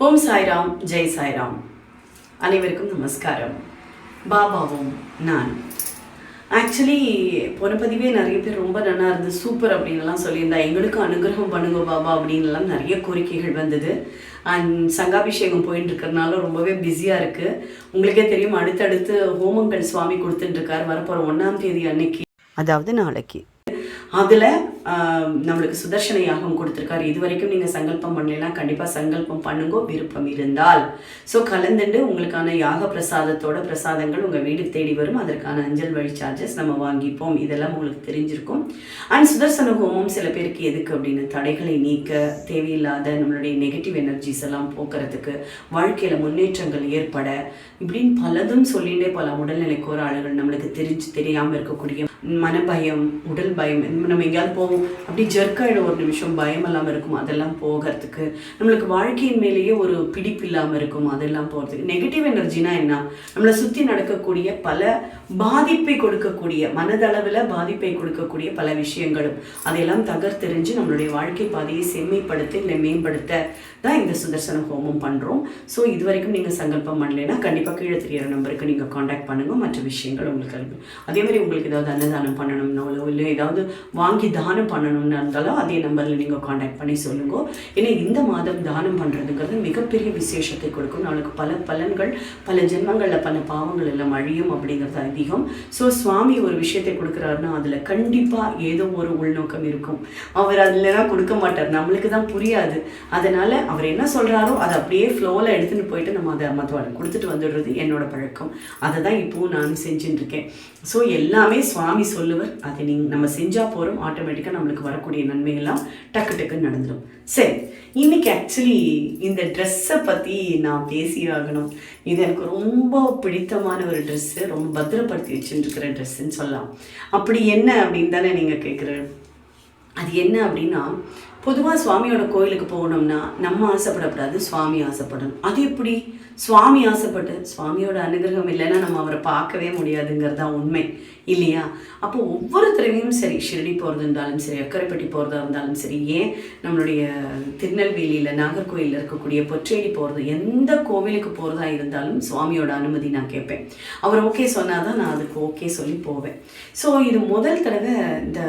ஓம் சாய்ராம், ஜெய் சாய்ராம். அனைவருக்கும் நமஸ்காரம். பாபாவும் நான். ஆக்சுவலி போன பதிவே நிறைய பேர் ரொம்ப நல்லா இருந்து சூப்பர் அப்படின்லாம் சொல்லியிருந்தா. எங்களுக்கு அனுகிரகம் பண்ணுங்க பாபா அப்படின்லாம் நிறைய கோரிக்கைகள் வந்தது. அண்ட் சங்காபிஷேகம் போயிட்டு இருக்கிறதுனால ரொம்பவே பிஸியாக இருக்குது. உங்களுக்கே தெரியும், அடுத்தடுத்து ஹோமங்கள் சுவாமி கொடுத்துட்டுருக்காரு. வரப்போகிற 1ஆம் தேதி அன்னைக்கு, அதாவது நாளைக்கு. அதில் நம்மளுக்கு சுதர்சன யாகம் கொடுத்துருக்காரு. இது வரைக்கும் நீங்கள் சங்கல்பம் பண்ணலைன்னா கண்டிப்பாக சங்கல்பம் பண்ணுங்க, விருப்பம் இருந்தால். ஸோ கலந்துட்டு உங்களுக்கான யாக பிரசாதங்கள் உங்கள் வீட்டுக்கு தேடி வரும். அதற்கான அஞ்சல் வழி சார்ஜஸ் நம்ம வாங்கிப்போம். இதெல்லாம் உங்களுக்கு தெரிஞ்சிருக்கும். அண்ட் சுதர்சன ஹோமம் சில பேருக்கு எதுக்கு அப்படின்னு, தடைகளை நீக்க, தேவையில்லாத நம்மளுடைய நெகட்டிவ் எனர்ஜிஸ் எல்லாம் போக்குறதுக்கு, வாழ்க்கையில் முன்னேற்றங்கள் ஏற்பட, இப்படின்னு பலதும் சொல்லிகிட்டே போகலாம். உடல்நிலை கோளாறுகள், நம்மளுக்கு தெரியாமல் இருக்கக்கூடிய மனபயம், உடல் பயம், நம்ம எங்கேயாவது போவோம் அப்படி ஜர்க்காயிடும், ஒரு நிமிஷம் பயம் இல்லாமல் இருக்கும், அதெல்லாம் போகிறதுக்கு, நம்மளுக்கு வாழ்க்கையின் மேலேயே ஒரு பிடிப்பு இல்லாமல் இருக்கும், அதெல்லாம் போகிறதுக்கு. நெகட்டிவ் எனர்ஜினா என்ன? நம்மளை சுற்றி நடக்கக்கூடிய பல பாதிப்பை கொடுக்கக்கூடிய, மனதளவில் பாதிப்பை கொடுக்கக்கூடிய பல விஷயங்களும் அதையெல்லாம் தகர்த்தெறிஞ்சு நம்மளுடைய வாழ்க்கை பாதையை செம்மைப்படுத்த இல்லை மேம்படுத்த தான் இந்த சுதர்சன ஹோமம் பண்ணுறோம். ஸோ இது வரைக்கும் நீங்கள் சங்கல்பம் பண்ணலைன்னா கண்டிப்பாக கீழே தெரியிற நம்பருக்கு நீங்கள் காண்டாக்ட் பண்ணுங்கள். மற்ற விஷயங்கள் உங்களுக்கு அனுப்பு. அதே மாதிரி உங்களுக்கு ஏதாவது அன்னதானம் பண்ணணும்னாலோ இல்லை ஏதாவது வாங்கி தானம் பண்ணணும்னு இருந்தாலும் அதே நம்பரில் நீங்கள் காண்டாக்ட் பண்ணி சொல்லுங்க. ஏன்னா இந்த மாதம் தானம் பண்ணுறதுங்கிறது மிகப்பெரிய விசேஷத்தை கொடுக்கும். நாளுக்கு பல பலன்கள், பல ஜென்மங்களில் பல பாவங்கள் எல்லாம் அழியும் அப்படிங்கிறது அதிகம். ஸோ சுவாமி ஒரு விஷயத்தை கொடுக்குறாருன்னா அதில் கண்டிப்பாக ஏதோ ஒரு உள்நோக்கம் இருக்கும். அவர் அதில்லாம் கொடுக்க மாட்டார், நம்மளுக்கு தான் புரியாது. அதனால் அவர் என்ன சொல்கிறாரோ அதை அப்படியே ஃப்ளோவில் எடுத்துகிட்டு போயிட்டு நம்ம அதை மற்றவங்க கொடுத்துட்டு வந்துடுறது என்னோட பழக்கம். அதை தான் இப்போவும் நான் செஞ்சுட்டு இருக்கேன். ஸோ எல்லாமே சுவாமி சொல்லுவார், அதை நம்ம செஞ்சால் போகிறோம், ஆட்டோமேட்டிக்காக நம்மளுக்கு வரக்கூடிய நன்மைகள்லாம் டக்கு டக்குன்னு நடந்துடும். சரி, இன்னைக்கு ஆக்சுவலி இந்த ட்ரெஸ்ஸை பற்றி நான் பேசி ஆகணும். இது எனக்கு ரொம்ப பிடித்தமான ஒரு ட்ரெஸ்ஸு, ரொம்ப பத்திரப்படுத்தி வச்சுருக்கிற ட்ரெஸ்ஸுன்னு சொல்லலாம். அப்படி என்ன அப்படின்னு தானே நீங்கள் கேட்குற. அது என்ன அப்படின்னா, பொதுவாக சுவாமியோட கோயிலுக்கு போகணும்னா நம்ம ஆசைப்படக்கூடாது, சுவாமி ஆசைப்படணும். அது எப்படி? சுவாமி ஆசைப்பட்டு சுவாமியோட அனுகிரகம் இல்லைன்னா நம்ம அவரை பார்க்கவே முடியாதுங்கிறது தான் உண்மை இல்லையா? அப்போ ஒவ்வொரு தடவையும் சரி, ஷிரடி போகிறது இருந்தாலும் சரி, அக்கரைப்பட்டி போகிறதா இருந்தாலும் சரி, ஏன் நம்மளுடைய திருநெல்வேலியில் நாகர்கோயிலில் இருக்கக்கூடிய பொற்றேடி போகிறது, எந்த கோவிலுக்கு போகிறதா இருந்தாலும் சுவாமியோட அனுமதி நான் கேட்பேன். அவர் ஓகே சொன்னால் தான் நான் அதுக்கு ஓகே சொல்லி போவேன். ஸோ இது முதல் தடவை இந்த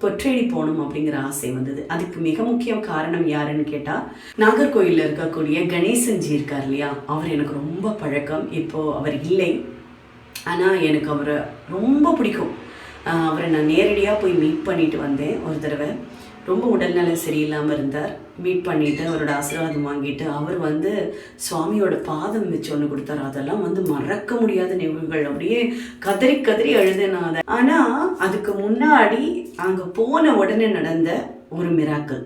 பொற்றேடி போகணும் அப்படிங்கிற ஆசை வந்தது. அதுக்கு மிக முக்கிய காரணம் யாருன்னு கேட்டால், நாகர்கோயிலில் இருக்கக்கூடிய கணேசன்ஜி இருக்கார் இல்லையா, அவர் எனக்கு ரொம்ப பழக்கம். இப்போது அவர் இல்லை, ஆனால் எனக்கு அவரை ரொம்ப பிடிக்கும். அவரை நான் நேரடியாக போய் மீட் பண்ணிட்டு வந்தேன் ஒரு தடவை. ரொம்ப உடல்நலம் சரியில்லாமல் இருந்தார். மீட் பண்ணிவிட்டு அவரோட ஆசீர்வாதம் வாங்கிட்டு அவர் சுவாமியோட பாதம் வச்சு ஒன்று கொடுத்தாரு. அதெல்லாம் மறக்க முடியாத நிகழ்வுகள். அப்படியே கதறி கதறி அழுதேன் நான் அதை. ஆனால் அதுக்கு முன்னாடி அங்கே போன உடனே நடந்த ஒரு மிராக்கள்,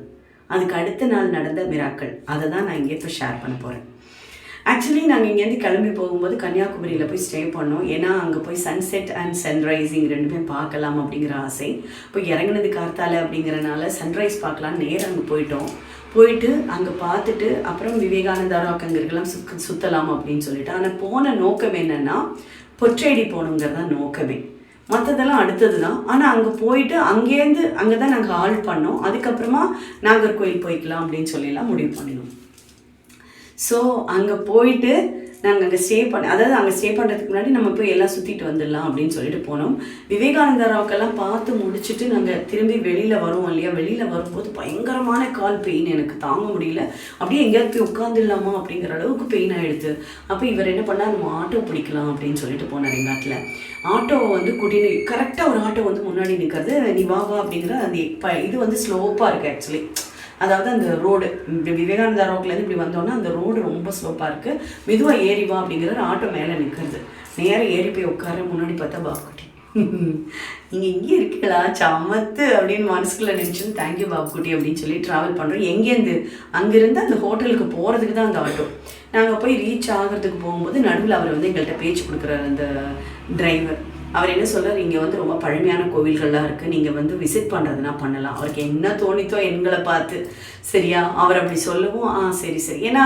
அதுக்கு அடுத்த நாள் நடந்த மிராக்கள், அதை தான் நான் இங்கே இப்போ ஷேர் பண்ண போகிறேன். ஆக்சுவலி நாங்கள் இங்கேருந்து கிளம்பி போகும்போது கன்னியாகுமரியில் போய் ஸ்டே பண்ணோம். ஏன்னா அங்கே போய் சன்செட் அண்ட் சன்ரைசிங் ரெண்டுமே பார்க்கலாம் அப்படிங்கிற ஆசை. இப்போ இறங்குனது கார்த்தால அப்படிங்கிறனால சன்ரைஸ் பார்க்கலான்னு நேரம் அங்கே போயிட்டு அங்கே பார்த்துட்டு அப்புறம் விவேகானந்தா ராக் அங்கே இருக்கலாம் சுற்றலாம் அப்படின்னு சொல்லிட்டு. ஆனால் போன நோக்கம் என்னென்னா பொற்றேடி போகணுங்கிறது தான் நோக்கமே. மற்றதெல்லாம் அடுத்தது தான். ஆனால் அங்கே போயிட்டு அங்கே தான் நாங்கள் ஆல் பண்ணோம். அதுக்கப்புறமா நாகர்கோயில் போய்க்கலாம் அப்படின்னு சொல்லிலாம் முடிவு பண்ணினோம். ஸோ அங்கே போயிட்டு நாங்கள் அங்கே அங்கே ஸ்டே பண்ணுறதுக்கு முன்னாடி நம்ம போய் எல்லாம் சுற்றிட்டு வந்துடலாம் அப்படின்னு சொல்லிட்டு போனோம். விவேகானந்தா ராக்கெல்லாம் பார்த்து முடிச்சுட்டு நாங்கள் திரும்பி வெளியில் வருவோம் இல்லையா, வெளியில் வரும்போது பயங்கரமான கால் பெயின், எனக்கு தாங்க முடியல. அப்படியே எங்கேயாவது போய் உட்காந்துடலாமா அப்படிங்கிற அளவுக்கு பெயின் ஆகிடுது. அப்போ இவர் என்ன பண்ணால், நம்ம ஆட்டோ பிடிக்கலாம் அப்படின்னு சொல்லிட்டு போனார். எங்கள் நாட்டில் ஆட்டோவை கூட்டின்னு கரெக்டாக ஒரு ஆட்டோ முன்னாடி நிற்கிறது. நீ வா அப்படிங்கிற அந்த இது ஸ்லோப்பாக இருக்குது ஆக்சுவலி. அதாவது அந்த ரோடு விவேகானந்தா ரோட்லேருந்து இப்படி வந்தோன்னா அந்த ரோடு ரொம்ப ஸ்லோப்பாக இருக்குது. மெதுவாக ஏறி வா அப்படிங்கிற ஆட்டோ மேலே நிற்கிறது. நேராக ஏறி போய் உட்கார, முன்னாடி பார்த்தா பாப்குட்டி. நீங்கள் இங்கே இருக்கீங்களா, சமத்து அப்படின்னு மனசுக்குள்ளே நினச்சோம். தேங்க்யூ பாப்குட்டி அப்படின்னு சொல்லி ட்ராவல் பண்ணுறோம். எங்கேருந்து அங்கேருந்து அந்த ஹோட்டலுக்கு போகிறதுக்கு தான் அந்த ஆட்டோ. நாங்கள் போய் ரீச் ஆகிறதுக்கு போகும்போது நடுவில் அவர் எங்கள்கிட்ட பேச்சு கொடுக்குறாரு அந்த டிரைவர். அவர் என்ன சொல்கிறார், இங்கே வந்து ரொம்ப பழமையான கோவில்கள்லாம் இருக்குது, நீங்கள் வந்து விசிட் பண்ணுறதுனா பண்ணலாம். அவருக்கு என்ன தோணித்தோ எங்களை பார்த்து, சரியா, அவர் அப்படி சொல்லவும் சரி சரி. ஏன்னா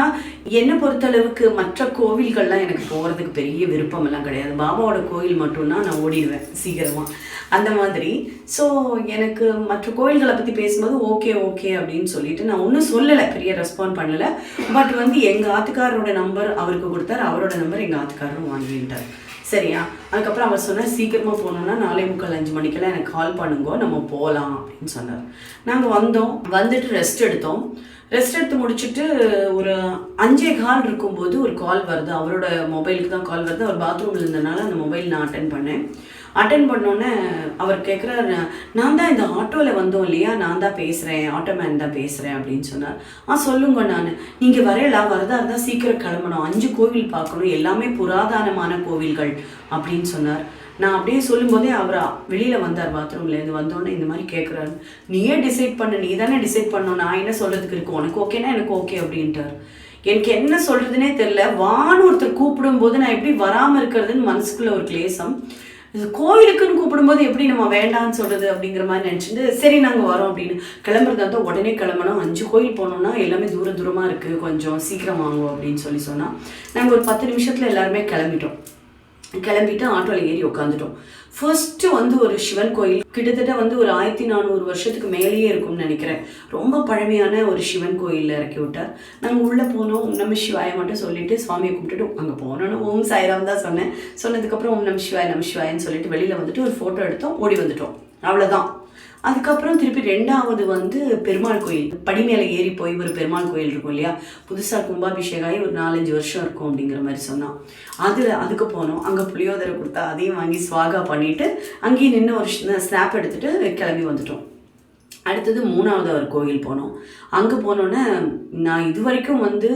என்னை பொறுத்தளவுக்கு மற்ற கோவில்கள்லாம் எனக்கு போகிறதுக்கு பெரிய விருப்பமெல்லாம் கிடையாது. பாபாவோட கோவில் மட்டும்னா நான் ஓடிடுவேன் சீக்கிரமாக, அந்த மாதிரி. ஸோ எனக்கு மற்ற கோயில்களை பற்றி பேசும்போது ஓகே ஓகே அப்படின்னு சொல்லிட்டு நான் ஒன்றும் சொல்லலை, பெரிய ரெஸ்பாண்ட் பண்ணலை. பட் வந்து எங்கள் ஆத்துக்காரரோட நம்பர் அவருக்கு கொடுத்தார், அவரோட நம்பர் எங்கள் ஆத்துக்காரரும் வாங்கிட்டார், சரியா. அதுக்கப்புறம் அவர் சொன்னார், சீக்கிரமாக போனோம்னா 4:45 5 மணிக்கெல்லாம் எனக்கு கால் பண்ணுங்க, நம்ம போகலாம் அப்படின்னு சொன்னார். நாங்கள் வந்தோம், வந்துட்டு ரெஸ்ட் எடுத்தோம். ரெஸ்ட் எடுத்து முடிச்சுட்டு ஒரு 5:15 இருக்கும்போது ஒரு கால் வருது, அவரோட மொபைலுக்கு தான் கால் வருது. அவர் பாத்ரூமில் இருந்தனால அந்த மொபைல் நான் அட்டன் பண்ணேன். அட்டன் பண்ணோன்னே அவர் கேட்குறாரு, நான் தான் இந்த ஆட்டோவில் வந்தோம் இல்லையா, நான் தான் பேசுகிறேன், ஆட்டோமேன் தான் பேசுகிறேன் அப்படின்னு சொன்னார். சொல்லுங்க, நீங்கள் வரதா இருந்தால் சீக்கிரம் கிளம்பணும், 5 கோவில் பார்க்கணும், எல்லாமே புராதனமான கோவில்கள் அப்படின்னு சொன்னார். நான் அப்படியே சொல்லும்போதே அவர் வெளியில் வந்தார் பாத்ரூம்லேருந்து. வந்தோடனே இந்த மாதிரி கேட்குறாரு, நீயே டிசைட் பண்ணு, நீ தானே டிசைட் பண்ணணும், நான் என்ன சொல்கிறதுக்கு இருக்கும், உனக்கு ஓகேனா எனக்கு ஓகே அப்படின்ட்டார். எனக்கு என்ன சொல்கிறதுனே தெரில. வான்னு ஒருத்தர் கூப்பிடும்போது நான் எப்படி வராமல் இருக்கிறதுன்னு மனசுக்குள்ளே ஒரு கிளேசம். கோயிலுக்குன்னு கூப்பிடும்போது எப்படி நம்ம வேண்டான்னு சொல்கிறது அப்படிங்கிற மாதிரி நினச்சிட்டு, சரி நாங்கள் வரோம் அப்படின்னு கிளம்புறதா இருந்தால் உடனே கிளம்பணும், 5 கோயில் போனோம்னா எல்லாமே தூரமாக இருக்குது, கொஞ்சம் சீக்கிரம் வாங்குவோம் அப்படின்னு சொன்னால் நாங்கள் ஒரு 10 நிமிஷத்தில் எல்லாருமே கிளம்பிட்டு ஆட்டோவில் ஏறி உட்காந்துட்டோம். ஃபர்ஸ்ட்டு வந்து ஒரு சிவன் கோயில், கிட்டத்தட்ட வந்து ஒரு 1400 வருஷத்துக்கு மேலேயே இருக்கும்னு நினைக்கிறேன். ரொம்ப பழமையான ஒரு சிவன் கோயிலில் இறக்கி விட்டார். நாங்கள் உள்ளே போனோம், ஓம் நம சிவாய மட்டும் சொல்லிட்டு சுவாமியை கும்பிட்டுட்டு அங்கே போனோன்னு ஓம் சாய்ராம் தான் சொன்னேன். சொன்னதுக்கப்புறம் ஓம் நம சிவாயன்னு சொல்லிட்டு வெளியில் வந்துட்டு ஒரு ஃபோட்டோ எடுத்தோம், ஓடி வந்துட்டோம், அவ்வளோதான். அதுக்கப்புறம் திருப்பி 2வது வந்து பெருமாள் கோயில், படி மேலே ஏறி போய் ஒரு பெருமாள் கோயில் இருக்கும் இல்லையா, புதுசாக கும்பாபிஷேகம் ஆகி ஒரு 4-5 வருஷம் இருக்கும் அப்படிங்கிற மாதிரி சொன்னான். அதுக்கு போனோம். அங்கே புளியோதரை கொடுத்தா அதையும் வாங்கி ஸ்வாகா பண்ணிவிட்டு அங்கேயும் நின்று ஒரு ஸ்னாப் எடுத்துகிட்டு கிளம்பி வந்துட்டோம். அடுத்தது 3வது ஒரு கோயில் போனோம். அங்கே போனோன்னே நான் இது வரைக்கும் வந்து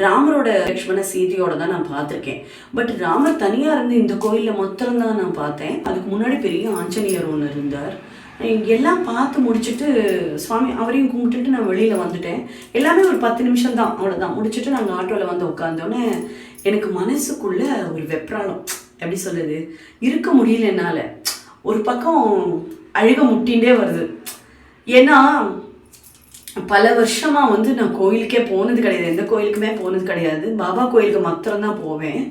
ராமரோட லக்ஷ்மண சீதையோட தான் நான் பார்த்துருக்கேன். பட் ராமர் தனியாக இருந்து இந்த கோயிலில் மொத்தம்தான் நான் பார்த்தேன். அதுக்கு முன்னாடி பெரிய ஆஞ்சநேயர் ஒன்று இருந்தார். எல்லாம் பார்த்து முடிச்சுட்டு சுவாமி அவரையும் கும்பிட்டுட்டு நான் வெளியில் வந்துட்டேன். எல்லாமே ஒரு 10 நிமிஷம் தான், அவ்வளோதான். முடிச்சுட்டு நாங்கள் ஆட்டோவில் வந்து உட்காந்தோன்னே எனக்கு மனசுக்குள்ளே ஒரு வெப்ராளம், எப்படி சொல்லுது, இருக்க முடியல என்னால். ஒரு பக்கம் அழுக முட்டிகிட்டே வருது. ஏன்னா பல வருஷமாக வந்து நான் கோயிலுக்கே போனது கிடையாது, எந்த கோயிலுக்குமே போனது கிடையாது. பாபா கோயிலுக்கு மாத்திரம்தான் போவேன்.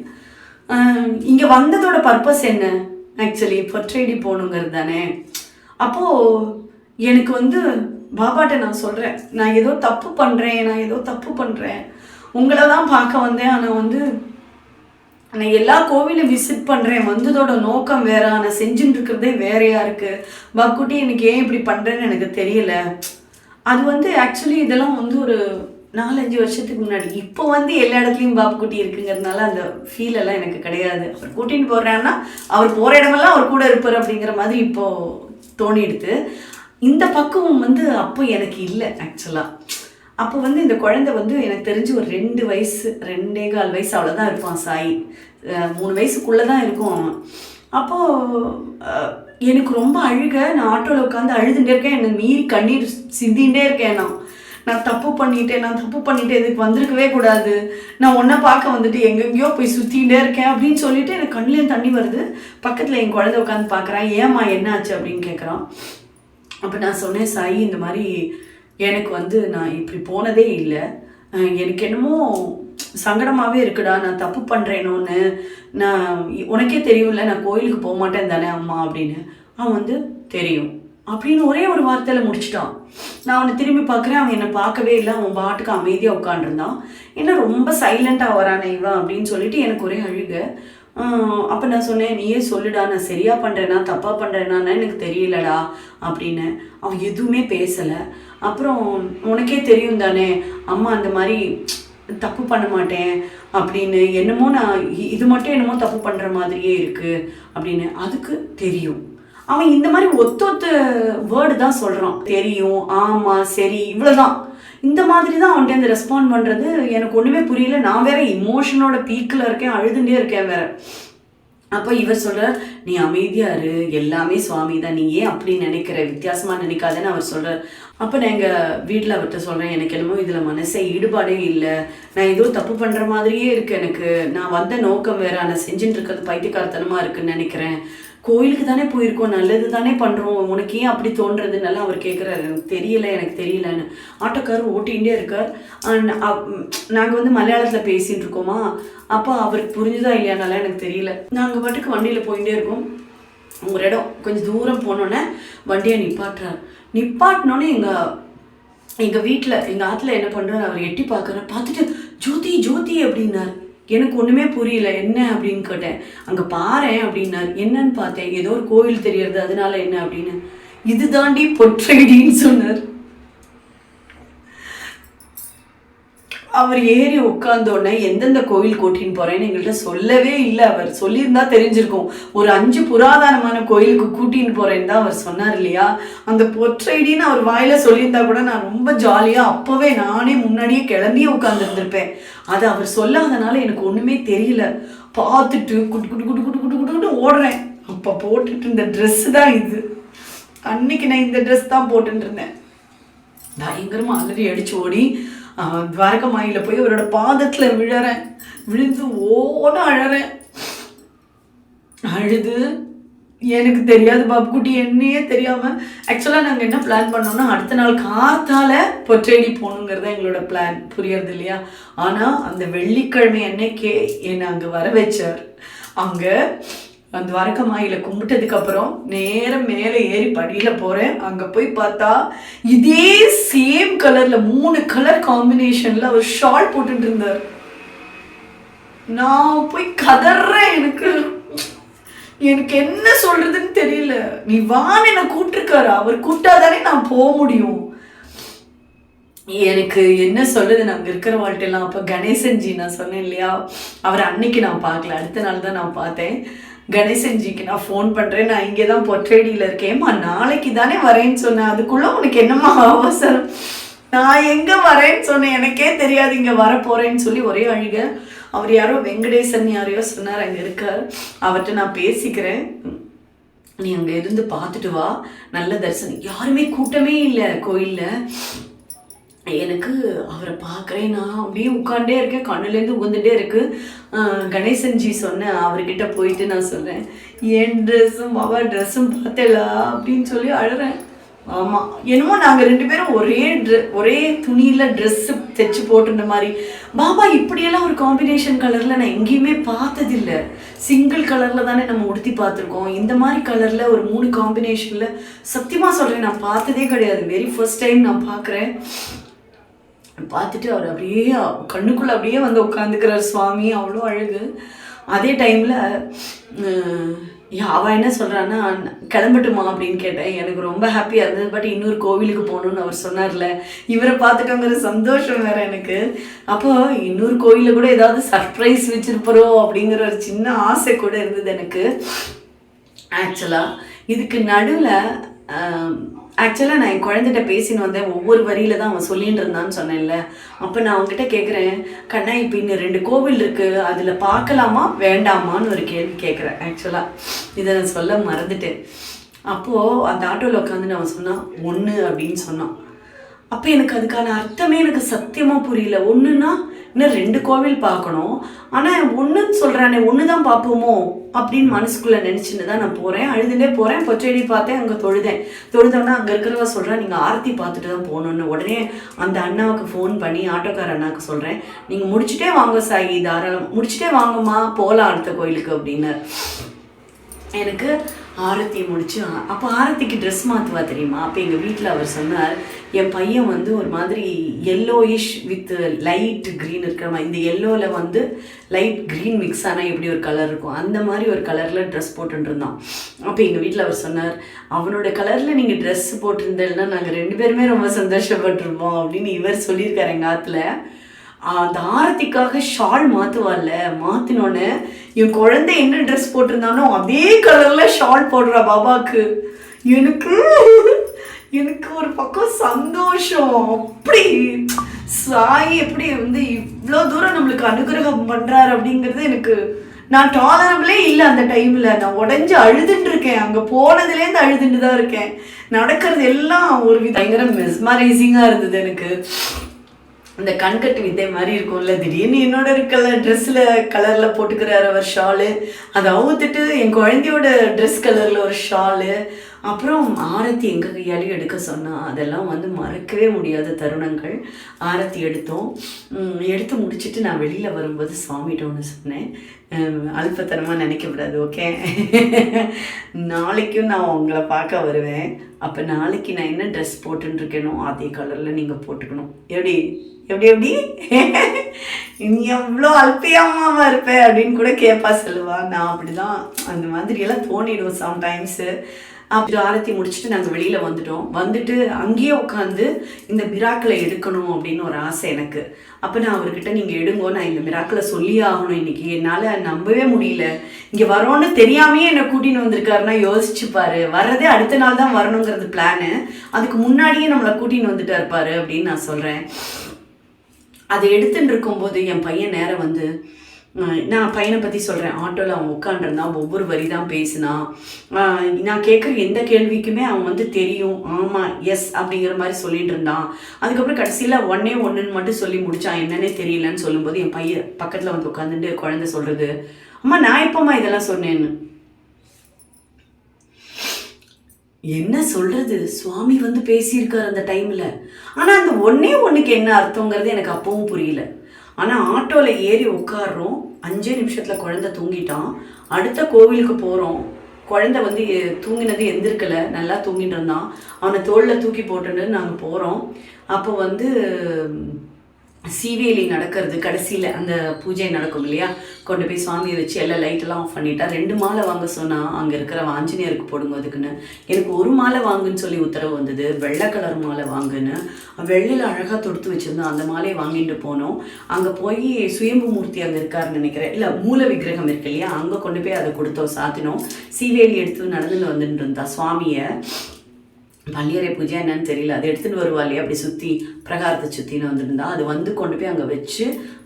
இங்கே வந்ததோட பர்பஸ் என்ன, ஆக்சுவலி பொற்றைடி போகணுங்கிறது தானே. அப்போது எனக்கு வந்து பாபாட்ட நான் சொல்கிறேன், நான் ஏதோ தப்பு பண்ணுறேன், உங்களை தான் பார்க்க வந்தேன், ஆனால் வந்து நான் எல்லா கோவிலும் விசிட் பண்ணுறேன், வந்ததோட நோக்கம் வேற, நான் செஞ்சுட்டு இருக்கிறதே வேறையாக இருக்குது. பாக்குட்டி எனக்கு ஏன் இப்படி பண்ணுறேன்னு எனக்கு தெரியல. அது வந்து ஆக்சுவலி இதெல்லாம் வந்து ஒரு 4-5 வருஷத்துக்கு முன்னாடி. இப்போ வந்து எல்லா இடத்துலையும் பாப்புக்குட்டி இருக்குங்கிறதுனால அந்த ஃபீல் எல்லாம் எனக்கு கிடையாது. அவர் கூட்டின்னு போடுறான்னா அவர் போகிற இடமெல்லாம் அவர் கூட இருப்பார் அப்படிங்கிற மாதிரி இப்போது தோணிடுது. இந்த பக்குவம் வந்து அப்போ எனக்கு இல்லை ஆக்சுவலாக. அப்போ வந்து இந்த குழந்தை வந்து எனக்கு தெரிஞ்சு ஒரு 2 வயசு 2.25 வயசு அவ்வளோதான் இருப்பான் சாய். 3 வயசுக்குள்ளே தான் இருக்கும் அவன். அப்போது எனக்கு ரொம்ப அழுக, நான் ஆட்டோவில் உட்காந்து அழுதுகிட்டே இருக்கேன், என்னை மீறி கண்ணீர் சிந்திகிட்டே இருக்கேன். நான் தப்பு பண்ணிட்டேன், இதுக்கு வந்திருக்கவே கூடாது, நான் ஒன்றை பார்க்க வந்துட்டு எங்கெங்கேயோ போய் சுற்றிகிட்டே இருக்கேன் அப்படின்னு சொல்லிட்டு எனக்கு கண்ணிலேயும் தண்ணி வருது. பக்கத்தில் என் குழந்தை உட்காந்து பார்க்குறான், ஏம்மா என்னாச்சு அப்படின்னு கேட்குறான். அப்போ நான் சொன்னேன், சாய் இந்த மாதிரி எனக்கு வந்து நான் இப்படி போனதே இல்லை, எனக்கு என்னமோ சங்கடமாகவே இருக்குடா, நான் தப்பு பண்ணுறேனோன்னு, நான் உனக்கே தெரியும்ல நான் கோயிலுக்கு போக மாட்டேன் தானே அம்மா அப்படின்னு. அவன் வந்து தெரியும் அப்படின்னு ஒரே ஒரு வார்த்தையில் முடிச்சிட்டான். நான் அவனை திரும்பி பார்க்குறேன், அவன் என்னை பார்க்கவே இல்லை, அவன் பாட்டுக்கு அமைதியாக உட்காண்டிருந்தான். என்ன ரொம்ப சைலண்ட்டாக வரானே இவன் அப்படின்னு சொல்லிட்டு எனக்கு ஒரே அழுக. அப்போ நான் சொன்னேன், நீயே சொல்லுடா, நான் சரியாக பண்ணுறேனா தப்பாக பண்ணுறேனான்னு எனக்கு தெரியலடா அப்படின்னு. அவன் எதுவுமே பேசலை. அப்புறம் உனக்கே தெரியும் தானே அம்மா அந்த மாதிரி தப்பு பண்ண மாட்டேன் அப்படின்னு, என்னமோ நான் இது மட்டும் என்னமோ தப்பு பண்ணுற மாதிரியே இருக்குது அப்படின்னு. அதுக்கு தெரியும். அவன் இந்த மாதிரி ஒத்த வேர்டு தான் சொல்கிறான், தெரியும், ஆமாம், சரி, இவ்வளோதான். இந்த மாதிரி தான் அவன்கிட்ட இந்த ரெஸ்பாண்ட் பண்ணுறது. எனக்கு ஒன்றுமே புரியல. நான் வேற இமோஷனோட பீக்கில் இருக்கேன், அழுதுண்டே இருக்கேன் வேற. அப்போ இவர் சொல்கிறார், நீ அமைதியாக இரு, எல்லாமே சுவாமி தான், நீ ஏன் அப்படி நினைக்கிற, வித்தியாசமாக நினைக்காதேன்னு அவர் சொல்கிறார். அப்போ நான் எங்கள் வீட்டில் அவர்கிட்ட சொல்கிறேன், எனக்கு என்னமோ இதில் மனசே ஈடுபாடே இல்லை, நான் ஏதோ தப்பு பண்ணுற மாதிரியே இருக்குது, எனக்கு நான் வந்த நோக்கம் வேறு, நான் செஞ்சுட்டு இருக்கிறது பைத்தியக்காரத்தனமாக இருக்குன்னு நினைக்கிறேன், கோயிலுக்கு தானே போயிருக்கோம், நல்லது தானே பண்ணுறோம், உனக்கு ஏன் அப்படி தோன்றதுனால அவர் கேட்குறாரு. எனக்கு தெரியலன்னு ஆட்டோக்காரர் ஓட்டிகிட்டே இருக்கார். நாங்கள் வந்து மலையாளத்தில் பேசிகிட்டு இருக்கோமா, அப்போ அவருக்கு புரிஞ்சுதா இல்லையானால எனக்கு தெரியல. நாங்கள் பாட்டுக்கு வண்டியில் போயிட்டே இருக்கோம். ஒரு இடம் கொஞ்சம் தூரம் போனோன்னே வண்டியை நிப்பாட்டினோன்னே எங்கள் வீட்டில் எங்கள் ஆற்றுல என்ன பண்ணுறாரு, அவர் எட்டி பார்த்துட்டு ஜோதி ஜோதி அப்படின்னார். எனக்கு ஒன்றுமே புரியல, என்ன அப்படின்னு கேட்டேன். அங்கே பாறேன் அப்படின்னார். என்னன்னு பார்த்தேன், ஏதோ ஒரு கோயில் தெரியறது, அதனால என்ன அப்படின்னு. இது தாண்டி பொற்றைடின்னு சொன்னார். அவர் ஏறி உட்காந்தோடனே எந்தெந்த கோவில் கூட்டின்னு போறேன்னு எங்கள்கிட்ட சொல்லவே இல்லை. அவர் சொல்லியிருந்தா தெரிஞ்சிருக்கும். ஒரு 5 புராதனமான கோயிலுக்கு கூட்டின்னு போறேன்னு தான் அவர் சொன்னார் இல்லையா. அந்த பொற்றைடின்னு அவர் வாயில சொல்லியிருந்தா கூட நான் ரொம்ப ஜாலியா அப்பவே நானே முன்னாடியே கிளம்பியே உட்காந்துருந்துருப்பேன். அது அவர் சொல்லாதனால எனக்கு ஒண்ணுமே தெரியல. பார்த்துட்டு குட்டு குட்டு குட்டு குட்டு குட்டு குட்டு ஓடுறேன். அப்ப போட்டுட்டு இருந்த ட்ரெஸ் தான் இது. அன்னைக்கு நான் இந்த ட்ரெஸ் தான் போட்டுட்டு இருந்தேன். பயங்கரமா அலறி அடிச்சு ஓடி துவாரகமாயில போய் அவரோட பாதத்துல விழுந்து அழறேன். அழுது எனக்கு தெரியாது பாப்புக்குட்டி, என்னையே தெரியாம ஆக்சுவலா நாங்க என்ன பிளான் பண்ணோம்னா, அடுத்த நாள் காத்தால பொற்றைடி போகணுங்கிறத எங்களோட பிளான், புரியறது இல்லையா. ஆனா அந்த வெள்ளிக்கிழமை அன்னைக்கே என்னை அங்க வர வச்சார். அங்க துவாரகமாயில கும்பிட்டதுக்கு அப்புறம் நேரம் மேலே ஏறி படியில போறேன். அங்க போய் பார்த்தா இதே சேம் கலர்ல 3 கலர் காம்பினேஷன்ல அவர் ஷால் போட்டுட்டு இருந்தார். நான் போய் கதறேன். எனக்கு என்ன சொல்றதுன்னு தெரியல. நீ வான்னு என்ன கூப்பிட்டுருக்காரு, அவர் கூப்பிட்டாதானே நான் போக முடியும். எனக்கு என்ன சொல்றது, நாங்கள் இருக்கிற வாழ்க்கையெல்லாம். அப்போ கணேசன்ஜி நான் சொன்னேன் இல்லையா, அவர் அன்னைக்கு நான் பார்க்கல, அடுத்த நாள் தான் நான் பார்த்தேன். கணேசன்ஜிக்கு நான் ஃபோன் பண்ணுறேன், நான் இங்கே தான் பொற்றைடியில் இருக்கேன்மா, நாளைக்கு தானே வரேன்னு சொன்னேன், அதுக்குள்ளே உனக்கு என்னம்மா அவசரம், நான் எங்கே வரேன்னு சொன்னேன், எனக்கே தெரியாது இங்கே வர போகிறேன்னு சொல்லி ஒரே அழுக. அவர் யாரோ வெங்கடேசன் யாரையோ சொன்னார், அங்கே இருக்கார், அவர்கிட்ட நான் பேசிக்கிறேன், நீ அங்கே இருந்து பார்த்துட்டு வா, நல்ல தரிசனம். யாருமே கூட்டமே இல்லை கோயிலில். எனக்கு அவரை பார்க்குறேன், நான் அப்படியே உட்காண்டே இருக்கேன், கண்ணுலேருந்து உகந்துட்டே இருக்கு. கணேசன்ஜி சொன்னேன், அவர்கிட்ட போயிட்டு நான் சொல்கிறேன், என் ட்ரெஸ்ஸும் பாபா ட்ரெஸ்ஸும் பார்த்தேலா அப்படின்னு சொல்லி அழுறேன். ஆமாம், என்னமோ நாங்கள் 2 பேரும் ஒரே துணியில் ட்ரெஸ்ஸு தைச்சி போட்டுருந்த மாதிரி. பாபா இப்படியெல்லாம் ஒரு காம்பினேஷன் கலரில் நான் எங்கேயுமே பார்த்ததில்லை. சிங்கிள் கலரில் தானே நம்ம உடுத்தி பார்த்துருக்கோம். இந்த மாதிரி கலரில் ஒரு 3 காம்பினேஷனில் சத்தியமாக சொல்கிறேன் நான் பார்த்ததே கிடையாது. வெரி ஃபர்ஸ்ட் டைம் நான் பார்க்குறேன். பார்த்துட்டு அவர் அப்படியே கண்ணுக்குள்ளே அப்படியே வந்து உட்காந்துக்கிறார் சுவாமி, அவ்வளோ அழகு. அதே டைமில் அவள் என்ன சொல்கிறான்னா, கிளம்பட்டுமா அப்படின்னு கேட்டேன். எனக்கு ரொம்ப ஹாப்பியாக இருந்தது. பட் இன்னொரு கோவிலுக்கு போகணுன்னு அவர் சொன்னார்ல, இவரை பார்த்துட்டோங்கிற சந்தோஷம் வேறு எனக்கு. அப்போ இன்னொரு கோயிலில் கூட ஏதாவது சர்ப்ரைஸ் வச்சுருப்போம் அப்படிங்கிற ஒரு சின்ன ஆசை கூட இருந்தது எனக்கு. இதுக்கு நடுவில் ஆக்சுவலாக நான் என் குழந்தைகிட்ட பேசின்னு வந்தேன். ஒவ்வொரு வரியில தான் அவன் சொல்லிட்டு இருந்தான்னு சொன்னேன்ல. அப்போ நான் அவங்ககிட்ட கேட்குறேன், கண்ணா இப்போ இன்னும் 2 கோவில் இருக்குது, அதில் பார்க்கலாமா வேண்டாமான்னு ஒரு கேள்வி கேட்குறேன். ஆக்சுவலாக இதை நான் சொல்ல மறந்துட்டேன். அப்போது அந்த ஆட்டோவில் உட்காந்து அவன் சொன்னான் 1 அப்படின்னு சொன்னான். அப்போ எனக்கு அதுக்கான அர்த்தமே எனக்கு சத்தியமாக புரியல. 1ன்னா இன்னும் 2 கோவில் பார்க்கணும், ஆனால் 1ன்னு சொல்கிறானே, 1 தான் பார்ப்போமோ அப்படின்னு மனசுக்குள்ளே நினச்சின்னு தான் நான் போகிறேன். அழுதுண்டே போகிறேன். பொற்றைடி பார்த்தேன், அங்கே தொழுதோன்னா அங்கே இருக்கிறவ சொல்கிறேன், நீங்கள் ஆர்த்தி பார்த்துட்டு தான் போகணுன்னு. உடனே அந்த அண்ணாவுக்கு ஃபோன் பண்ணி ஆட்டோக்கார அண்ணாவுக்கு சொல்கிறேன், நீங்கள் முடிச்சுட்டே வாங்க சாயி, தாராளம் முடிச்சுட்டே வாங்கம்மா, போகலாம் அடுத்த கோயிலுக்கு அப்படின்னு. எனக்கு ஆரத்தி முடிச்சு, அப்போ ஆரத்திக்கு ட்ரெஸ் மாற்றுவா தெரியுமா. அப்போ எங்கள் வீட்டில் அவர் சொன்னார், என் பையன் வந்து ஒரு மாதிரி எல்லோயிஷ் வித் லைட் க்ரீன் இருக்கிற மாதிரி, இந்த எல்லோவில் வந்து லைட் க்ரீன் மிக்ஸ் ஆனால் எப்படி ஒரு கலர் இருக்கும், அந்த மாதிரி ஒரு கலரில் ட்ரெஸ் போட்டுருந்தான். அப்போ எங்கள் வீட்டில் அவர் சொன்னார், அவனோட கலரில் நீங்கள் ட்ரெஸ் போட்டிருந்தேன்னா நாங்கள் 2 பேருமே ரொம்ப சந்தோஷப்பட்டிருப்போம் அப்படின்னு இவர் சொல்லியிருக்காரு எங்கள் ஆற்றுல. அந்த ஆரத்திக்காக ஷால் மாற்றுவாள்ல, மாற்றினோன்னு என் குழந்தை என்ன ட்ரெஸ் போட்டிருந்தானோ அதே கலரில் ஷால் போடுறா பாபாவுக்கு. எனக்கு ஒரு பக்கம் சந்தோஷம். அப்படி சாய் எப்படி வந்து இவ்வளோ தூரம் நம்மளுக்கு அனுகிரகம் பண்ணுறாரு அப்படிங்கிறது எனக்கு நான் டாலரபிளே இல்லை அந்த டைமில். நான் உடஞ்சி அழுதுட்டு இருக்கேன், அங்கே போனதுலேருந்து அழுதுட்டு தான் இருக்கேன். நடக்கிறது எல்லாம் ஒரு பயங்கர மெஸ்மரைசிங்காக இருந்தது எனக்கு. இந்த கண்கட்டு வித்தை மாதிரி இருக்கும்ல, திடீர்னு என்னோட ட்ரெஸ்ஸில் கலரில் போட்டுக்கிறாரு அவர் ஷாலு, அதை அவுத்துட்டு என் குழந்தையோட ட்ரெஸ் கலரில் ஒரு ஷாலு, அப்புறம் ஆரத்தி எங்கள் கையாலையும் எடுக்க சொன்னால், அதெல்லாம் வந்து மறக்கவே முடியாத தருணங்கள். ஆரத்தி எடுத்தோம். எடுத்து முடிச்சுட்டு நான் வெளியில் வரும்போது சுவாமிகிட்ட ஒன்று சொன்னேன், அல்பத்தனமாக நினைக்கக்கூடாது, ஓகே? நாளைக்கும் நான் உங்களை பார்க்க வருவேன், அப்போ நாளைக்கு நான் என்ன ட்ரெஸ் போட்டுருக்கேனோ அதே கலரில் நீங்கள் போட்டுக்கணும். எப்படி எப்படி எப்படி நீ எவ்வளோ அல்பியாமாவா இருப்பேன் அப்படின்னு கூட கேட்பா சொல்லுவா. நான் அப்படி தான் அந்த மாதிரியெல்லாம் தோணிடுவோம் சம்டைம்ஸு. அப்படி ஆரத்தி முடிச்சுட்டு நாங்கள் வெளியில் வந்துட்டு அங்கேயே உட்காந்து இந்த மிராக்களை எடுக்கணும் அப்படின்னு ஒரு ஆசை எனக்கு. அப்போ நான் அவர்கிட்ட நீங்கள் எடுங்கோ, நான் இந்த மிராக்களை சொல்லியே ஆகணும் இன்றைக்கி, என்னால் நம்பவே முடியல, இங்கே வரோன்னு தெரியாமையே என்னை கூட்டின்னு வந்திருக்காருன்னா யோசிச்சுப்பாரு, வர்றதே அடுத்த நாள் தான் வரணுங்கிறது பிளானு, அதுக்கு முன்னாடியே நம்மளை கூட்டின்னு வந்துட்டு இருப்பார் அப்படின்னு நான் சொல்கிறேன். அதை எடுத்துட்டு இருக்கும்போது என் பையன் நேரம் வந்து, நான் பையனை பற்றி சொல்கிறேன், ஆட்டோவில் அவன் உட்காண்டிருந்தான், ஒவ்வொரு வரி தான் பேசினான். நான் கேட்குற எந்த கேள்விக்குமே அவன் வந்து தெரியும், ஆமாம், எஸ் அப்படிங்கிற மாதிரி சொல்லிட்டு இருந்தான். அதுக்கப்புறம் கடைசியில் ஒன்றுன்னு மட்டும் சொல்லி முடித்தான், என்னன்னே தெரியலன்னு சொல்லும்போது என் பையன் பக்கத்தில் வந்து உட்காந்துட்டு குழந்தை சொல்கிறது, அம்மா நான் எப்போம்மா இதெல்லாம் சொன்னேன்னு. என்ன சொல்கிறது, சுவாமி வந்து பேசியிருக்கார் அந்த டைமில். ஆனால் அந்த ஒன்றுக்கு என்ன அர்த்தங்கிறது எனக்கு அப்பவும் புரியல. ஆனால் ஆட்டோவில் ஏறி உட்காடுறோம், 5 நிமிஷத்தில் குழந்தை தூங்கிட்டான். அடுத்த கோவிலுக்கு போகிறோம், குழந்தை வந்து தூங்கினது எந்திருக்கலை, நல்லா தூங்கிட்டு இருந்தான். அவனை தோளில் தூக்கி போட்டுட்டு நாங்கள் போகிறோம். அப்போ வந்து சீவேலி நடக்கிறது, கடைசியில் அந்த பூஜை நடக்கும் இல்லையா, கொண்டு போய் சுவாமியை வச்சு எல்லாம் லைட்டெல்லாம் ஆஃப் பண்ணிட்டா. 2 மாலை வாங்க சொன்னால் அங்கே இருக்கிற ஆஞ்சநேயருக்கு போடுங்க அதுக்குன்னு. எனக்கு 1 மாலை வாங்குன்னு சொல்லி உத்தரவு வந்தது, வெள்ளை கலர் மாலை வாங்குன்னு. வெள்ளையில் அழகாக தொடுத்து வச்சுருந்தோம், அந்த மாலையை வாங்கிட்டு போனோம். அங்கே போய் சுயம்பு மூர்த்தி அங்கே இருக்காருன்னு நினைக்கிறேன், இல்லை மூல விக்கிரகம் இருக்கு இல்லையா, அங்கே கொண்டு போய் அதை கொடுத்தோம், சாத்தினோம். சீவேலி எடுத்து நடந்துன்னு வந்துட்டு இருந்தா சுவாமியை. பள்ளியறை பூஜை என்னன்னு தெரியல, அதை எடுத்துகிட்டு வருவா இல்லையா, அப்படி சுற்றி பிரகாரத்தை சுற்றின்னு வந்துருந்தா. அது வந்து கொண்டு போய் அங்கே வச்சு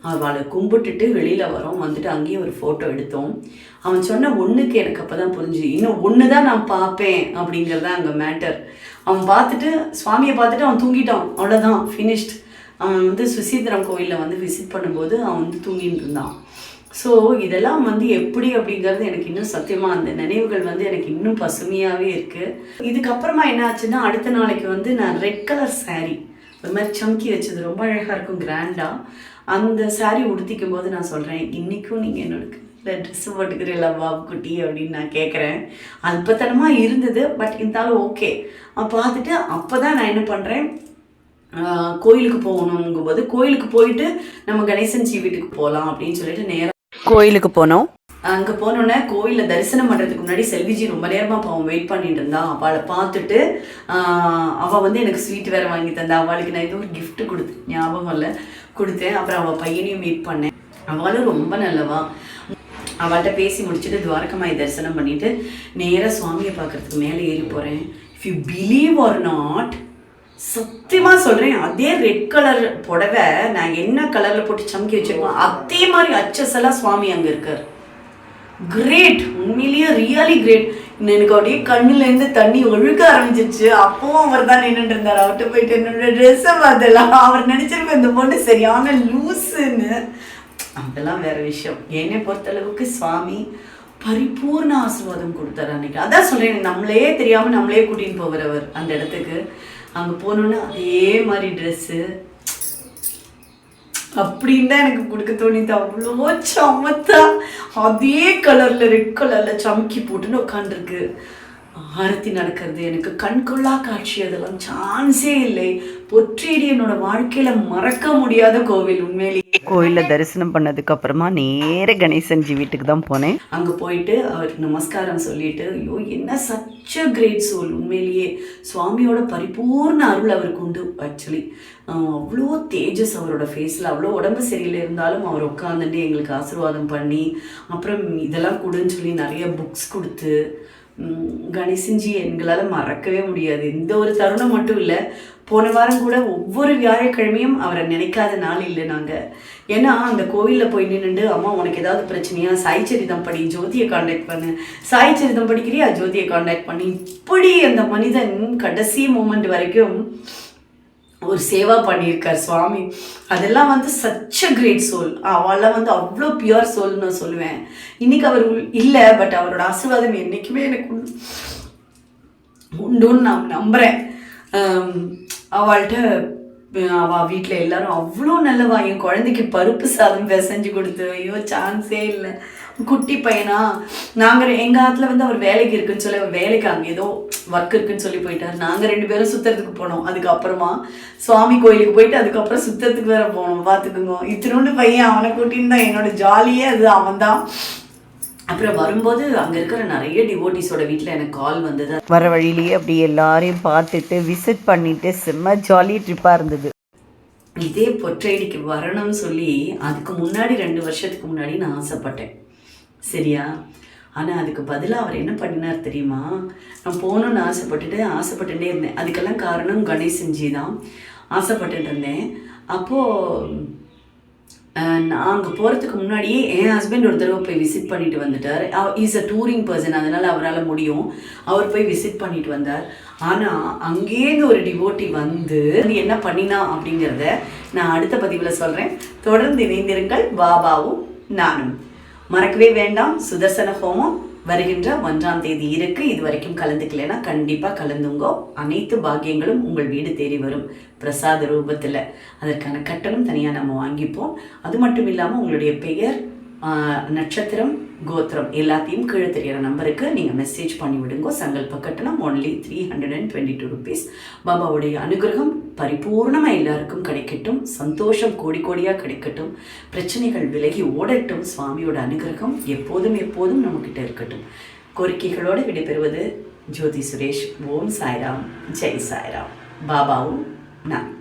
அவளை கும்பிட்டுட்டு வெளியில் வரோம். வந்துட்டு அங்கேயே ஒரு ஃபோட்டோ எடுத்தோம். அவன் சொன்ன ஒன்றுக்கு எனக்கு அப்போ தான் புரிஞ்சு, இன்னும் ஒன்று தான் நான் பார்ப்பேன் அப்படிங்கிறது தான் அங்கே மேட்டர். அவன் பார்த்துட்டு சுவாமியை பார்த்துட்டு அவன் தூங்கிட்டான், அவ்வளோதான், ஃபினிஷ்ட். அவன் வந்து சுசீந்திரம் கோயிலில் வந்து விசிட் பண்ணும்போது அவன் வந்து தூங்கிட்டு இருந்தான். ஸோ இதெல்லாம் வந்து எப்படி அப்படிங்கிறது எனக்கு இன்னும் சத்தியமாக அந்த நினைவுகள் வந்து எனக்கு இன்னும் பசுமையாகவே இருக்குது. இதுக்கப்புறமா என்ன ஆச்சுன்னா, அடுத்த நாளைக்கு வந்து நான் ரெட் கலர் சாரீ ஒரு மாதிரி சம்கி வச்சது, ரொம்ப அழகாக இருக்கும், கிராண்டாக. அந்த சாரீ உடுத்திக்கும் போது நான் சொல்கிறேன், இன்றைக்கும் நீங்கள் என்னோட இல்லை ட்ரெஸ்ஸு போட்டுக்கிறீங்களா பாபு குட்டி அப்படின்னு நான் கேட்குறேன். அல்பத்தனமாக இருந்தது, பட் இருந்தாலும் ஓகே. பார்த்துட்டு அப்போ தான் நான் என்ன பண்ணுறேன், கோயிலுக்கு போகணுங்கும்போது கோயிலுக்கு போயிட்டு நம்ம கணேசன் ஜி வீட்டுக்கு போகலாம் அப்படின்னு சொல்லிட்டு நேராக கோயிலுக்கு போனோம். அங்கே போனோன்னே கோயிலில் தரிசனம் பண்ணுறதுக்கு முன்னாடி செல்விஜி ரொம்ப நேரமாக பாவம் வெயிட் பண்ணிட்டு இருந்தான். அவளை பார்த்துட்டு அவள் வந்து எனக்கு ஸ்வீட் வேறு வாங்கி தந்தா. அவளுக்கு நான் ஏதோ ஒரு கிஃப்ட்டு கொடுத்தேன், ஞாபகம் இல்லை, கொடுத்தேன். அப்புறம் அவள் பையனையும் மீட் பண்ணேன். அவளும் ரொம்ப நல்லவா. அவள்கிட்ட பேசி முடிச்சுட்டு துவாரகமாய் தரிசனம் பண்ணிவிட்டு நேராக சுவாமியை பார்க்குறதுக்கு மேலே ஏறி போகிறேன். If you believe or not, சத்தியமாக சொல்கிறேன், அதே ரெட் கலர் புடவை நான் என்ன கலரில் போட்டு சமக்கி வச்சுருக்கோம் அதே மாதிரி அச்சஸெல்லாம் சுவாமி அங்கே இருக்கார். கிரேட், உண்மையிலேயே ரியலி கிரேட். எனக்கு அப்படியே கண்ணுலேருந்து தண்ணி ஒழுக்க ஆரம்பிச்சிருச்சு. அப்பவும் அவர் தான் நின்றுட்டு இருந்தார். அவர்கிட்ட போயிட்டு என்னோட ட்ரெஸ்ஸை பார்த்தலாம். அவர் நினச்சிருப்பேன் இந்த பொண்ணு சரியான லூஸுன்னு. அதெல்லாம் வேற விஷயம். என்னை பொறுத்தளவுக்கு சுவாமி பரிபூர்ண ஆசீர்வாதம் கொடுத்தாரு அன்னைக்கு. அதான் சொல்கிறேன், நம்மளே தெரியாமல் நம்மளே கூட்டின்னு போகிறவர் அந்த இடத்துக்கு. அங்கே போனோன்னா அதே மாதிரி ட்ரெஸ்ஸு அப்படின்னு தான் எனக்கு கொடுக்க தோணிது. அவ்வளோ சமத்தா அதே கலரில் ரெட் கலரில் சமக்கி போட்டுன்னு உட்காந்துருக்கு. ஆரத்தி நடக்கிறது எனக்கு கண்கொள்ளா காட்சி. அதெல்லாம் சான்ஸே இல்லை. பொற்றேடி என்னோட வாழ்க்கையில் மறக்க முடியாத கோவில். உண்மையிலேயே கோயிலில் தரிசனம் பண்ணதுக்கு அப்புறமா நேர கணேசன்ஜி வீட்டுக்கு தான் போனேன். அங்கே போயிட்டு அவருக்கு நமஸ்காரம் சொல்லிட்டு, ஐயோ என்ன சச் அ கிரேட் சோல். உண்மையிலேயே சுவாமியோட பரிபூர்ண அருள் அவருக்கு உண்டு. ஆக்சுவலி அவ்வளோ தேஜஸ் அவரோட ஃபேஸில். அவ்வளோ உடம்பு சரியில்லை இருந்தாலும் அவர் உட்காந்துட்டு எங்களுக்கு ஆசீர்வாதம் பண்ணி, அப்புறம் இதெல்லாம் கொடுன்னு சொல்லி நிறைய புக்ஸ் கொடுத்து, கணேசன்ஜி எங்களால் மறக்கவே முடியாது. இந்த ஒரு தருணம் மட்டும் இல்லை, போன வாரம் கூட ஒவ்வொரு வியாழக்கிழமையும் அவரை நினைக்காத நாள் இல்லை நாங்கள். ஏன்னா அந்த கோவிலில் போய் நின்றுட்டு, அம்மா உனக்கு ஏதாவது பிரச்சனையா, சாய் சரிதம் படி, ஜோதியை காண்டாக்ட் பண்ணு, சாய் சரிதம் படிக்கிறியா, ஜோதியை காண்டாக்ட் பண்ணி, இப்படி அந்த மனிதன் கடைசி மூமெண்ட் வரைக்கும் ஒரு சேவா பண்ணியிருக்கார் சுவாமி. அதெல்லாம் வந்து சச் அ கிரேட் சோல். அவெல்லாம் வந்து அவ்வளோ பியூர் சோல்னு நான் சொல்லுவேன். இன்னைக்கு அவர் இல்லை, பட் அவரோட ஆசீர்வாதம் என்றைக்குமே எனக்கு உண்டுன்னு நான் நம்புகிறேன். அவள்கிட்ட அவள் வீட்டில் எல்லாரும் அவ்வளோ நல்லவா. என் குழந்தைக்கு பருப்பு சாதம் பிசைஞ்சு கொடுத்து, ஐயோ சான்ஸே இல்லை. குட்டி பையனா, நாங்கள் எங்கள் ஆற்றுல வந்து அவர் வேலைக்கு இருக்குன்னு சொல்லி, அவர் வேலைக்கு அங்கே ஏதோ ஒர்க் இருக்குன்னு சொல்லி போயிட்டார். நாங்கள் 2 பேரும் சுற்றுறதுக்கு போனோம். அதுக்கப்புறமா சுவாமி கோயிலுக்கு போயிட்டு அதுக்கப்புறம் சுற்றுறதுக்கு வேற போனோம். பார்த்துக்குங்க, இத்தினோண்டு பையன், அவனை கூட்டின்னு தான் என்னோட ஜாலியே அது அவன் தான். அப்புறம் வரும்போது அங்கே இருக்கிற நிறைய டிவோட்டிஸோட வீட்டில் எனக்கு கால் வந்தது. வர வழியிலேயே அப்படி எல்லாரையும் பார்த்துட்டு விசிட் பண்ணிட்டு செம்ம ஜாலி ட்ரிப்பாக இருந்தது. இதே பொற்றைடிக்கு வரணும்னு சொல்லி அதுக்கு முன்னாடி 2 வருஷத்துக்கு முன்னாடி நான் ஆசைப்பட்டேன், சரியா? ஆனால் அதுக்கு பதிலாக அவர் என்ன பண்ணினார் தெரியுமா? நான் போகணுன்னு ஆசைப்பட்டுட்டே இருந்தேன். அதுக்கெல்லாம் காரணம் கணேசன்ஜி தான். ஆசைப்பட்டுட்டு இருந்தேன். அப்போது நான் அங்கே போகிறதுக்கு முன்னாடியே என் ஹஸ்பண்ட் ஒரு தடவை போய் விசிட் பண்ணிட்டு வந்துட்டார். இஸ் அ டூரிங் பர்சன், அதனால் அவரால் முடியும். அவர் போய் விசிட் பண்ணிட்டு வந்தார். ஆனால் அங்கேருந்து ஒரு டிவோட்டி வந்து என்ன பண்ணினா அப்படிங்கிறத நான் அடுத்த பதிவில் சொல்கிறேன். தொடர்ந்து இணைந்திருங்கள். பாபாவும் நானும். மறக்கவே வேண்டாம், சுதர்சன ஹோமம் வருகின்ற 1ஆம் தேதி இருக்குது. இது வரைக்கும் கலந்துக்கலைன்னா கண்டிப்பாக கலந்துங்கோ. அனைத்து பாக்கியங்களும் உங்கள் வீடு தேடி வரும் பிரசாத ரூபத்தில். அதற்கான கட்டணம் தனியாக நம்ம வாங்கிப்போம். அது மட்டும் இல்லாமல் உங்களுடைய பெயர், நட்சத்திரம், கோத்திரம் எல்லாத்தையும் கீழே தெரிகிற நம்பருக்கு நீங்கள் மெசேஜ் பண்ணி விடுங்கோ. சங்கல்ப கட்டணம் ஒன்லி 322 ருபீஸ். பாபாவுடைய அனுகிரகம் பரிபூர்ணமாக எல்லாருக்கும் கிடைக்கட்டும். சந்தோஷம் கோடி கோடியாக கிடைக்கட்டும். பிரச்சனைகள் விலகி ஓடட்டும். சுவாமியோட அனுகிரகம் எப்போதும் எப்போதும் நம்மக்கிட்ட இருக்கட்டும். கோரிக்கைகளோடு விடைபெறுவது ஜோதி சுரேஷ். ஓம் சாய்ராம், ஜெய் சாய்ராம். பாபாவும் நான்.